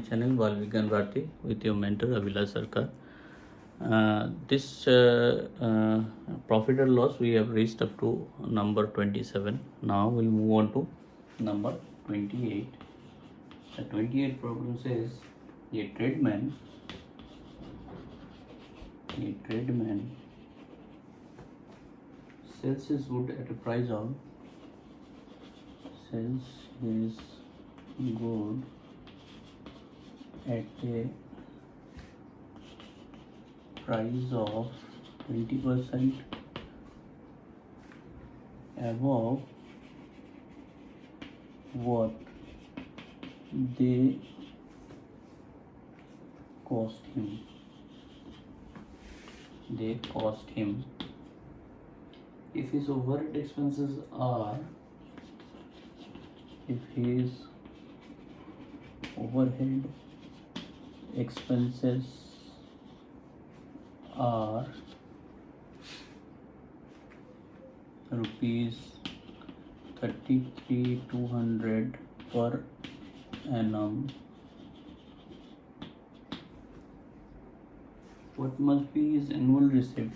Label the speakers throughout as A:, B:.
A: channel Valvigan Bharti with your mentor Avila Sarkar. This profit and loss we have reached up to number 27. Now we'll move on to number 28. The 28 problem says a tradesman sells his wood at a price of at a price of 20% above what they cost him. If his overhead expenses are rupees 33,200 per annum, what must be his annual receipt?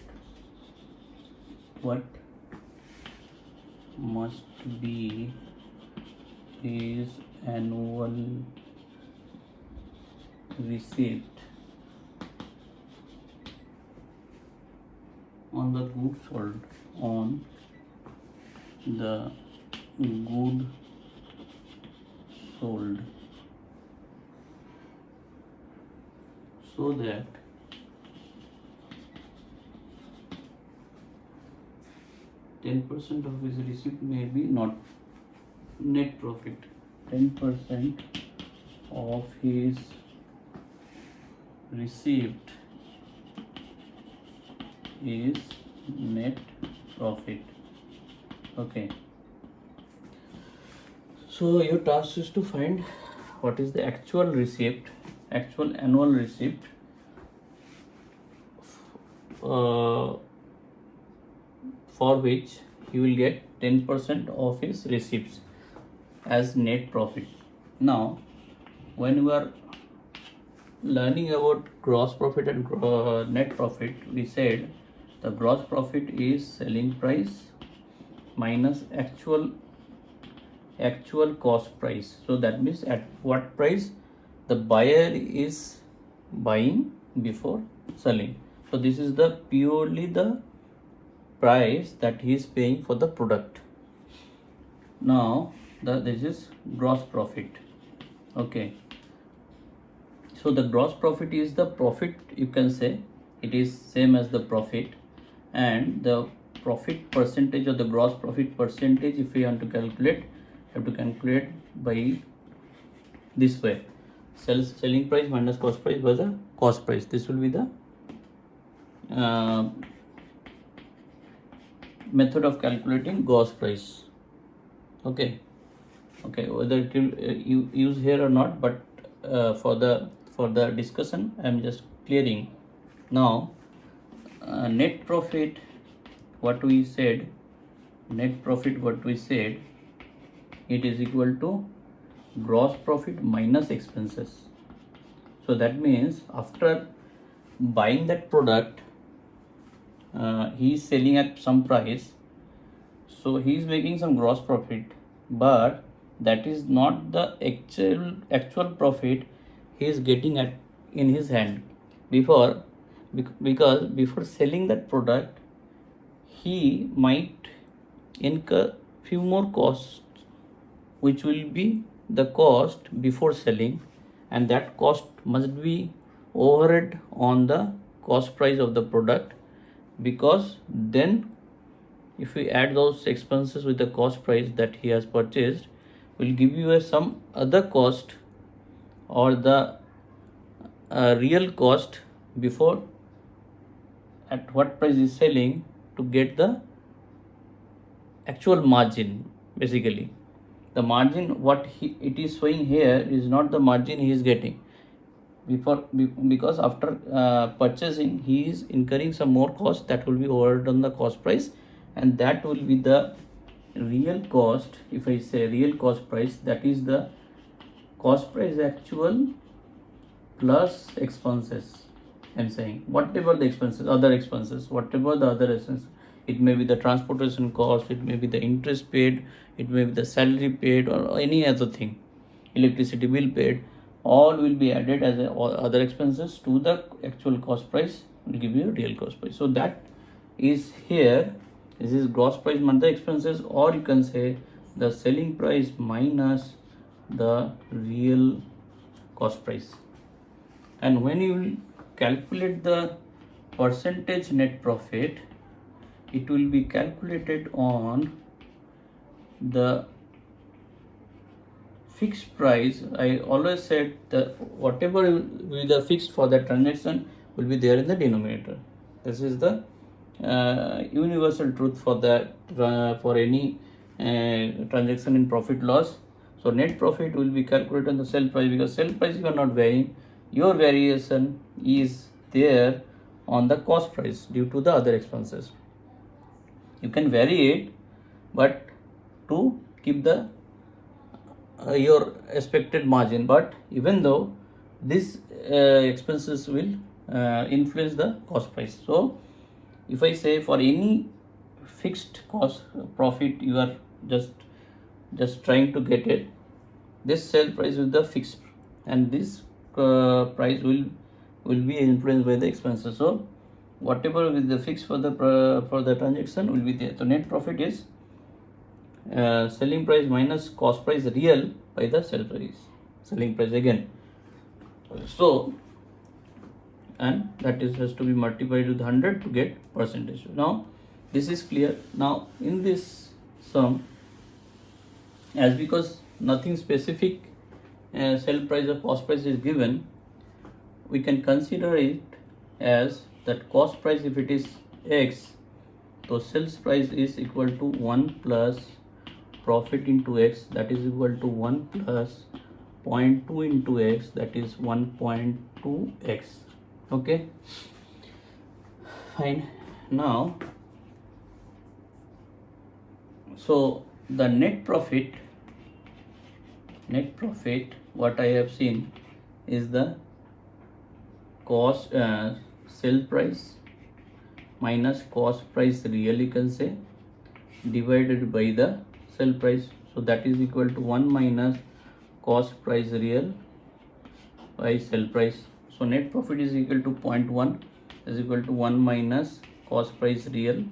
A: What must be his annual receipt on the goods sold, so that %10 of his receipt may be not net profit. 10% of his receipt is net profit. Okay. So your task is to find what is the actual annual receipt for which he will get 10% of his receipts as net profit. Now, when we are learning about gross profit and net profit, we said the gross profit is selling price minus actual cost price. So that means at what price the buyer is buying before selling. So this is the purely the price that he is paying for the product. Now this is gross profit. Okay, so the gross profit is the profit, you can say it is same as the profit, and the profit percentage or the gross profit percentage, if we want to calculate, have to calculate by this way: selling price minus cost price by the cost price. This will be the method of calculating gross price. Okay, whether it will use here or not, but for the discussion I am just clearing. Now net profit, what we said, it is equal to gross profit minus expenses. So that means after buying that product, he is selling at some price, so he is making some gross profit, but that is not the actual profit he is getting at in his hand because before selling that product he might incur few more costs, which will be the cost before selling, and that cost must be overhead on the cost price of the product, because then if we add those expenses with the cost price that he has purchased, will give you some other cost or the real cost before at what price is selling, to get the actual margin. Basically the margin what it is showing here is not the margin he is getting because after purchasing he is incurring some more cost that will be overhead on the cost price, and that will be the real cost. If I say real cost price, that is the cost price actual plus expenses. I'm saying whatever the expenses, other expenses, whatever the other expenses, it may be the transportation cost, it may be the interest paid, it may be the salary paid, or any other thing, electricity bill paid, all will be added as other expenses to the actual cost price, will give you a real cost price. So that is here. This is gross price minus the expenses, or you can say the selling price minus the real cost price. And when you will calculate the percentage net profit, it will be calculated on the fixed price. I always said that whatever will be the fixed for that transaction will be there in the denominator. This is the universal truth for that for any transaction in profit loss. So net profit will be calculated on the sell price, because sell price you are not varying, your variation is there on the cost price due to the other expenses. You can vary it, but to keep the your expected margin. But even though these expenses will influence the cost price. So if I say for any fixed cost profit, you are just trying to get it, this sale price is the fixed, and this price will be influenced by the expenses. So whatever is the fixed for the transaction will be there. So net profit is selling price minus cost price real by the selling price again. So, and that is has to be multiplied with 100 to get percentage. Now this is clear. Now in this sum, as because nothing specific sell price or cost price is given, we can consider it as that cost price, if it is x, so sales price is equal to 1 plus profit into x, that is equal to 1 plus 0.2 into x, that is 1.2x. Okay, fine. Now so the net profit what I have seen is the cost sell price minus cost price real, you can say, divided by the sell price. So that is equal to 1 minus cost price real by sell price. So net profit is equal to 0.1 is equal to 1 minus cost price real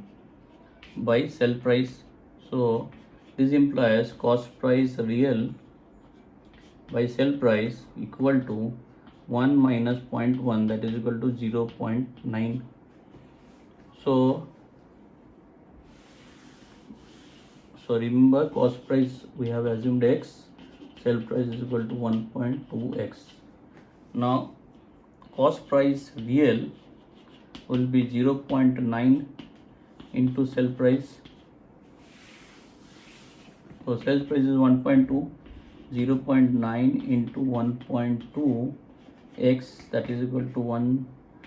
A: by sell price. So this implies cost price real by sell price equal to 1 minus 0.1, that is equal to 0.9. So remember, cost price we have assumed x, sell price is equal to 1.2x. Now cost price real will be 0.9 into sell price. So sell price is 1.2, 0.9 into 1.2 x, that is equal to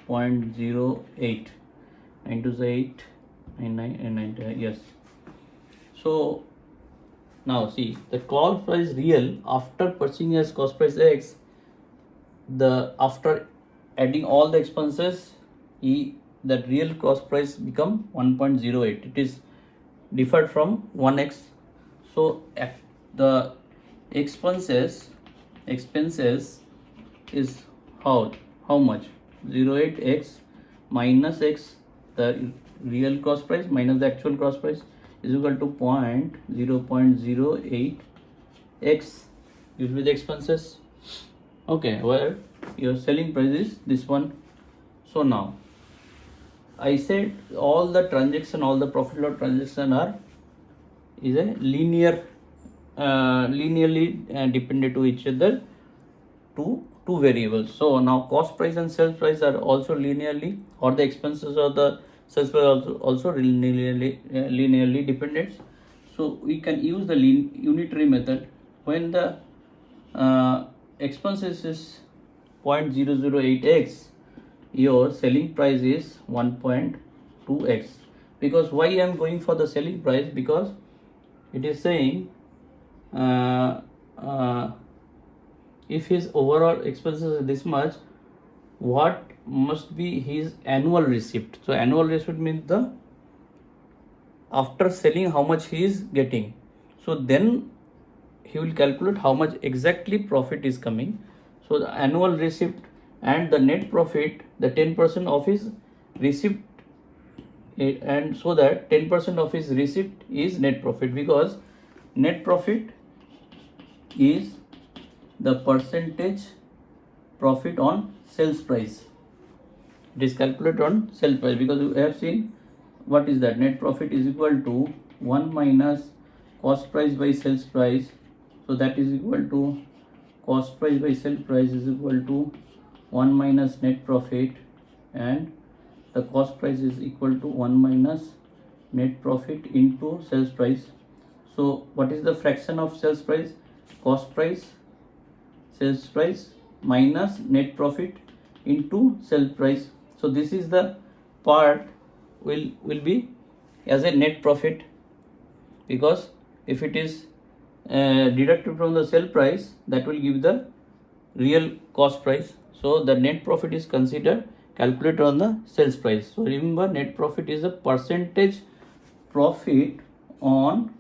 A: 1.08 into the 8 and 9 and 9, yes. So now see, the cost price real after purchasing as cost price x, the after adding all the expenses, that real cost price become 1.08. It is differed from 1x. So the expenses is how much? 0.8x minus x, the real cost price minus the actual cost price, is equal to 0.08x. This will be the expenses. Okay, where your selling price is this one. So now I said all the profit loss transaction is a linearly dependent to each other, two variables. So now cost price and sales price are also linearly, or the expenses or the sales price also linearly dependent. So we can use the unitary method when the expenses is 0.008x, your selling price is 1.2x. Because why I am going for the selling price? Because it is saying if his overall expenses is this much, what must be his annual receipt. So annual receipt means the after selling how much he is getting. So then he will calculate how much exactly profit is coming. So the annual receipt and the net profit, the 10% of his receipt, and so that 10% of his receipt is net profit, because net profit is the percentage profit on sales price. It is calculated on sale price, because we have seen what is that net profit is equal to 1 minus cost price by sales price. So that is equal to cost price by sale price is equal to 1 minus net profit, and the cost price is equal to 1 minus net profit into sales price. So what is the fraction of sales price? Cost price, sales price minus net profit into sale price. So this is the part will be as a net profit, because if it is deducted from the sale price, that will give the real cost price. So the net profit is considered calculated on the sales price. So remember, net profit is a percentage profit on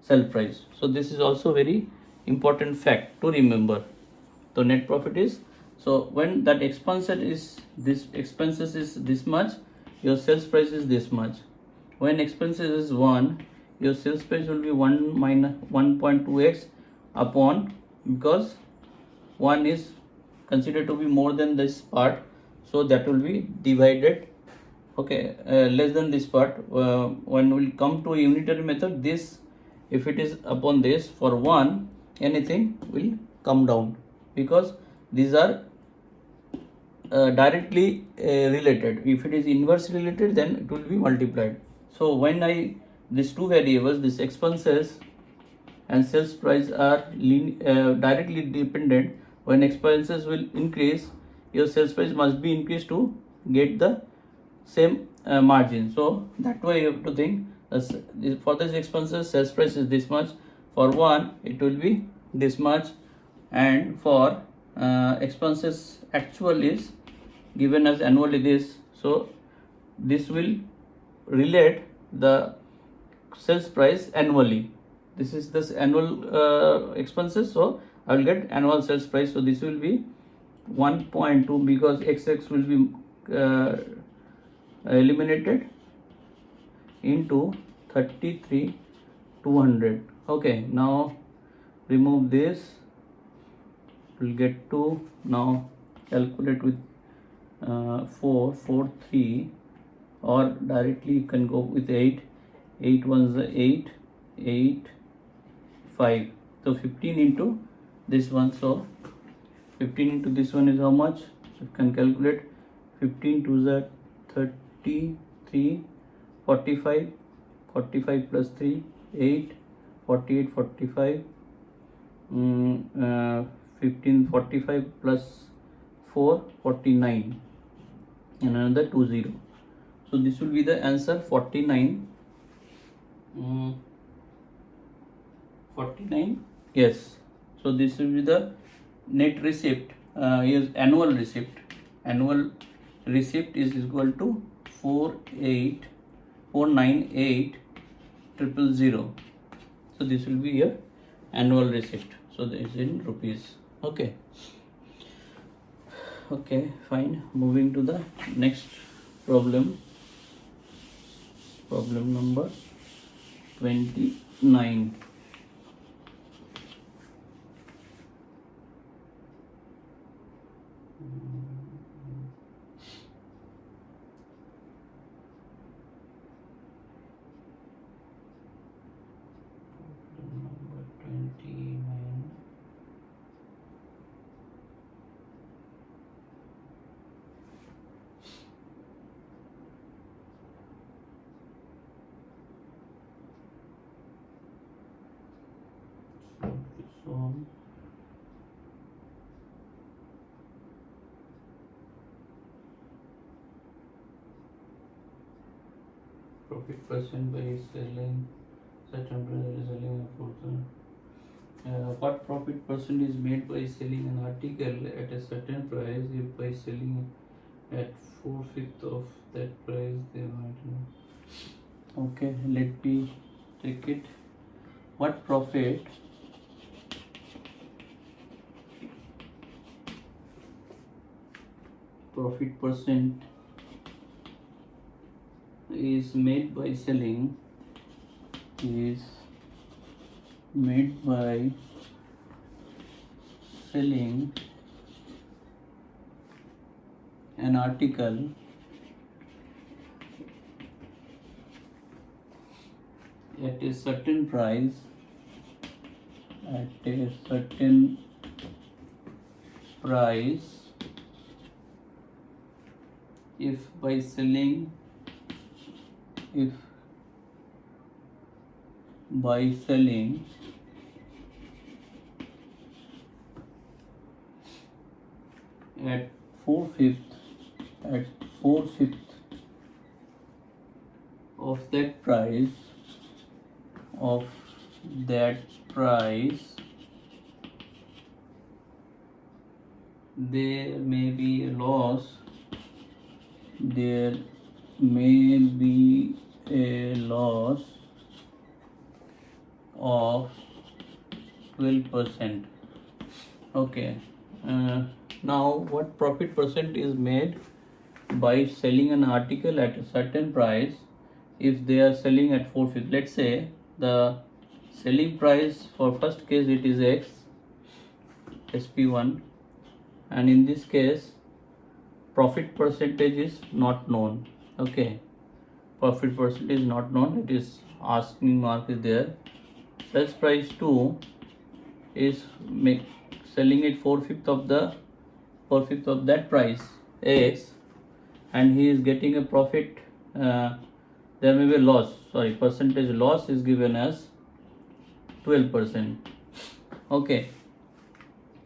A: sell price. So this is also very important fact to remember. So net profit is, so when that expenses is this much, your sales price is this much. When expenses is 1, your sales price will be 1 minus 1.2x upon, because 1 is considered to be more than this part, so that will be divided, okay, less than this part. When we will come to a unitary method, this, if it is upon this, for 1 anything will come down, because these are directly related. If it is inverse related, then it will be multiplied. So when these two variables, this expenses and sales price are directly dependent, when expenses will increase, your sales price must be increased to get the same margin. So that way you have to think, for this expenses sales price is this much, for 1 it will be this much, and for expenses actual is given as annually this, so this will relate the sales price annually. This is this annual expenses, so I will get annual sales price. So this will be 1.2, because xx will be eliminated into 33,200. Okay, now remove this, we'll get to now calculate with 443, or directly you can go with 8. 8 ones are 8, 8, 5. So 15 into this one. So 15 into this one is how much? You can calculate. 15 to the 33, 45, 45 plus 3, 8, 48, 45, 15, 45 plus 4, 49, and another 20. So this will be the answer, 49. 49, yes. So this will be the net receipt, is annual receipt. Annual receipt is equal to 4,980,000. So this will be your annual receipt. So this is in rupees. Okay. Okay, fine. Moving to the next problem. Problem number 29. Number 29. This one. Profit percent by selling such umbrella selling a portion. what profit percent is made by selling an article at a certain price if by selling at 4/5 of that price they might know. Okay, let me take it. What profit percent is made by selling an article at a certain price if by selling at 4/5 of that price there may be a loss of 12%. Okay, now what profit percent is made by selling an article at a certain price if they are selling at 4/5? Let's say the selling price for first case it is X, SP1, and in this case profit percentage is not known. Okay, profit percentage is not known, it is asking mark is there. Sales price 2 is selling it 4/5 of that price X, and he is getting a profit. There may be a loss, percentage loss is given as 12%. Okay,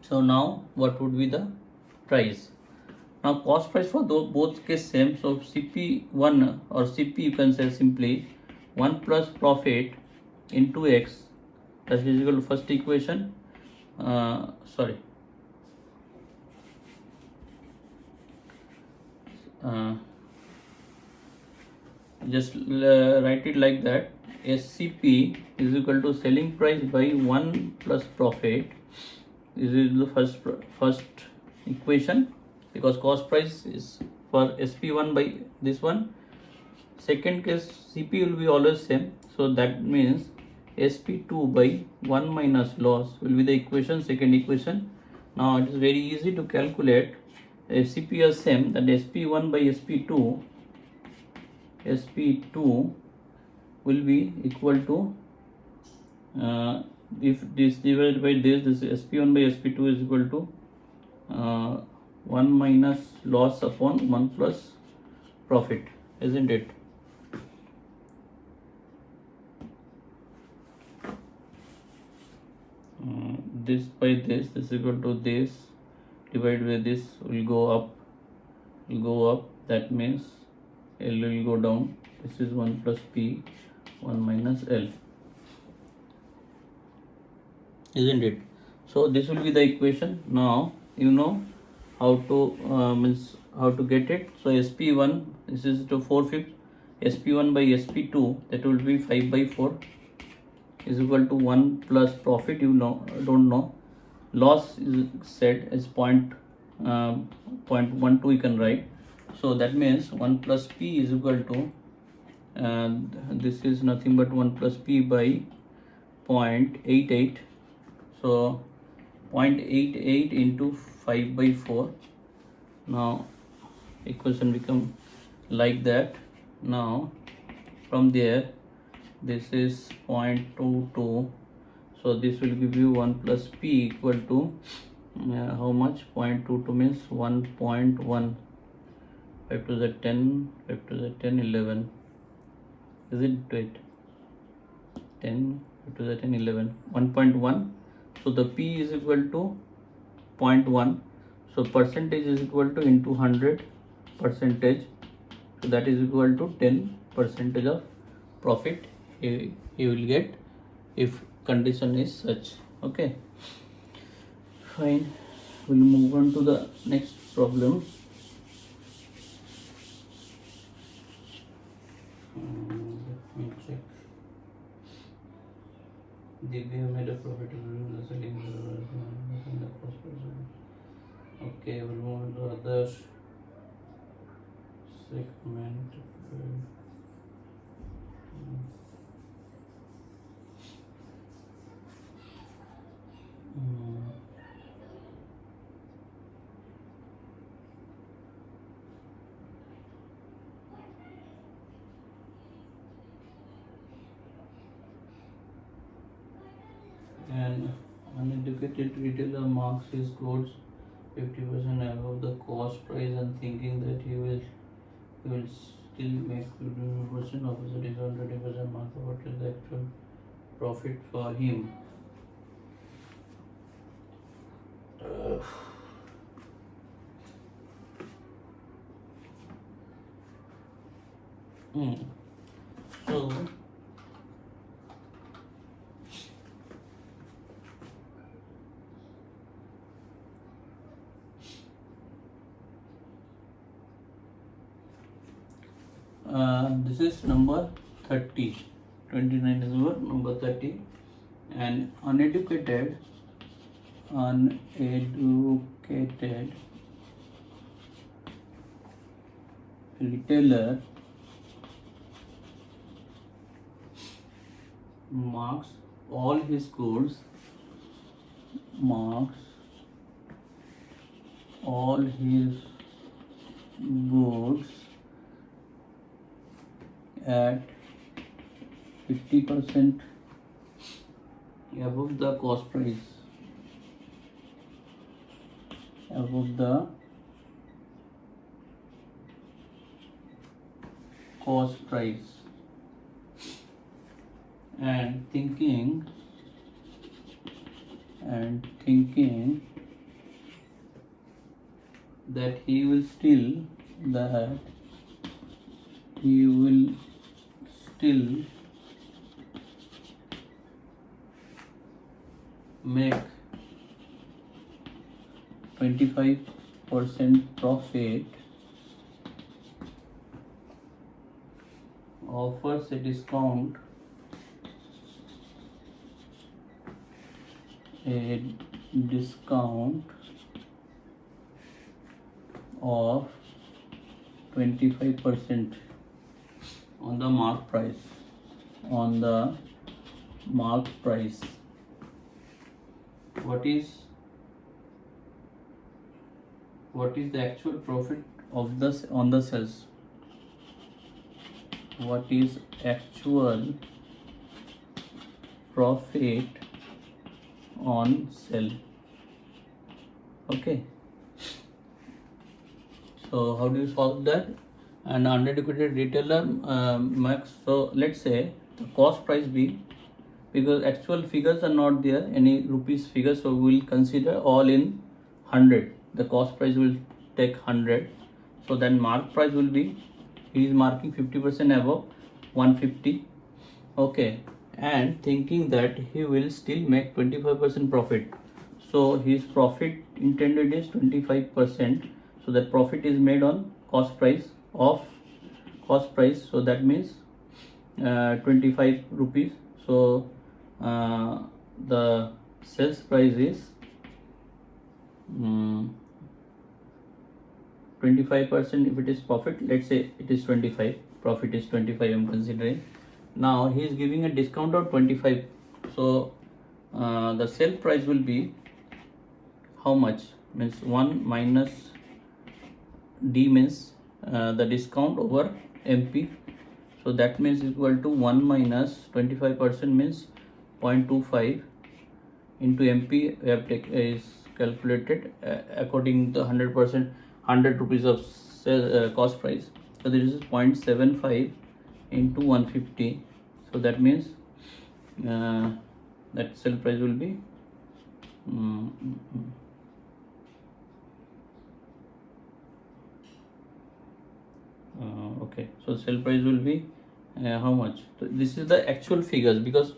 A: so now what would be the price? Now cost price for both case same, so CP1 or CP you can say simply 1 plus profit into X, that is equal to first equation, just write it like that. SCP is equal to selling price by 1 plus profit. This is the first equation, because cost price is for SP1 by this one. Second case CP will be always same, so that means SP2 by 1 minus loss will be the equation, second equation. Now it is very easy to calculate. SCP is same, that SP1 by SP2 will be equal to, if this divided by this SP1 by SP2 is equal to 1 minus loss upon 1 plus profit, isn't it? This by this is equal to this divided by this will go up, that means L will go down. This is 1 plus P, 1 minus L, isn't it? So this will be the equation. Now you know how to how to get it. So SP1, this is to 4/5, SP1 by SP2, that will be 5/4 is equal to 1 plus profit, don't know, loss is set as 0.12 you can write. So that means 1 plus P is equal to, this is nothing but 1 plus P by 0.88. So 0.88 into 5/4. Now equation become like that. Now from there this is 0.22. So this will give you 1 plus P equal to how much? 0.22 means 1.1. 5 to the 10, 5 to the 10, 11. Isn't it? 10, 5 to the 10, 11. 1.1. So the P is equal to 0.1. So percentage is equal to into 100 percentage. So that is equal to 10% of profit he will get if condition is such. Okay, fine. We'll move on to the next problem. Let me check. Divya made a profit in the selling the cost price. Okay, we'll move on to other segment. Mm. An uneducated retailer marks his goods 50% above the cost price and thinking that he will still make 50% of the discount 20% mark. What is the actual profit for him? Hmm. So this is number 30. 29 is over number 30. And uneducated retailer marks all his goods at 50% above the cost price. And thinking that he will still make 25% profit, offers a discount of 25% on the mark price. What is the actual profit of this on the sales? What is actual profit on sale? Okay. So how do you solve that? An uneducated retailer max. So let's say the cost price be, because actual figures are not there, any rupees figures, so we will consider all in 100. The cost price will take 100. So then mark price will be, he is marking 50% above 150. Okay, and thinking that he will still make 25% profit. So his profit intended is 25%. So that profit is made on cost price. So that means 25 rupees. So the sales price is 25%. If it is profit, let's say it is 25, profit is 25, I'm considering. Now he is giving a discount of 25. So the sale price will be how much? Means 1 minus D means the discount over MP. So that means equal to 1 minus 25% means 0.25 into MP. We have is calculated according to 100%, 100 rupees of cost price. So this is 0.75 into 150. So that means that sale price will be okay. So sale price will be how much? So this is the actual figures, because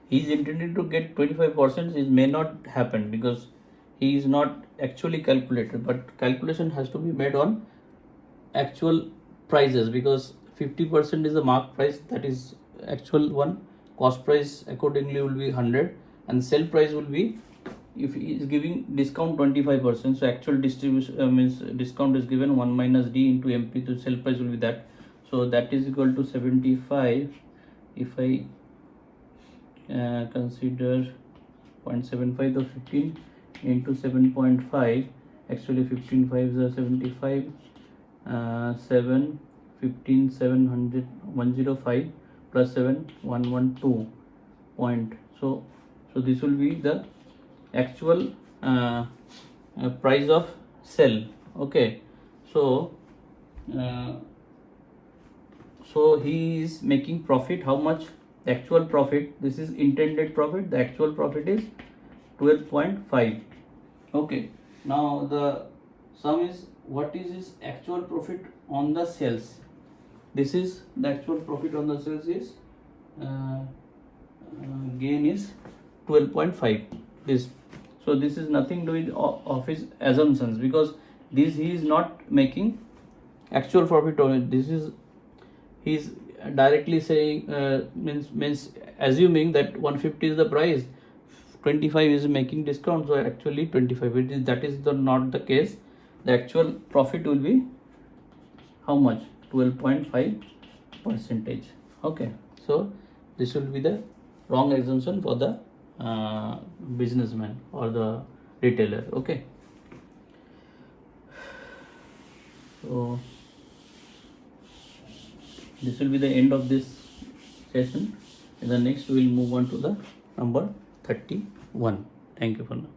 A: he is intended to get 25%, it may not happen because he is not actually calculated, but calculation has to be made on actual prices, because 50% is the mark price, that is actual one. Cost price accordingly will be 100, and sell price will be, if he is giving discount 25%, so actual distribution means discount is given 1 minus d into mp, so sell price will be that. So that is equal to 75. If I consider 0.75 to 15 into 7.5, actually 15 5s are 75, 7 15 700 105 plus 7 112 point. So this will be the actual price of sell. Okay, so he is making profit. How much? The actual profit, this is intended profit, the actual profit is 12.5. okay, now the sum is, what is his actual profit on the sales? This is the actual profit on the sales is gain is 12.5. this, so this is nothing to do of his assumptions, because this he is not making actual profit on it. This is, he is directly saying means assuming that 150 is the price, 25 is making discount, so actually 25 it is, that is not the case. The actual profit will be how much? 12.5%. okay, so this will be the wrong assumption for the businessman or the retailer. okay, so this will be the end of this session. In the next we will move on to the number 31. Thank you for now.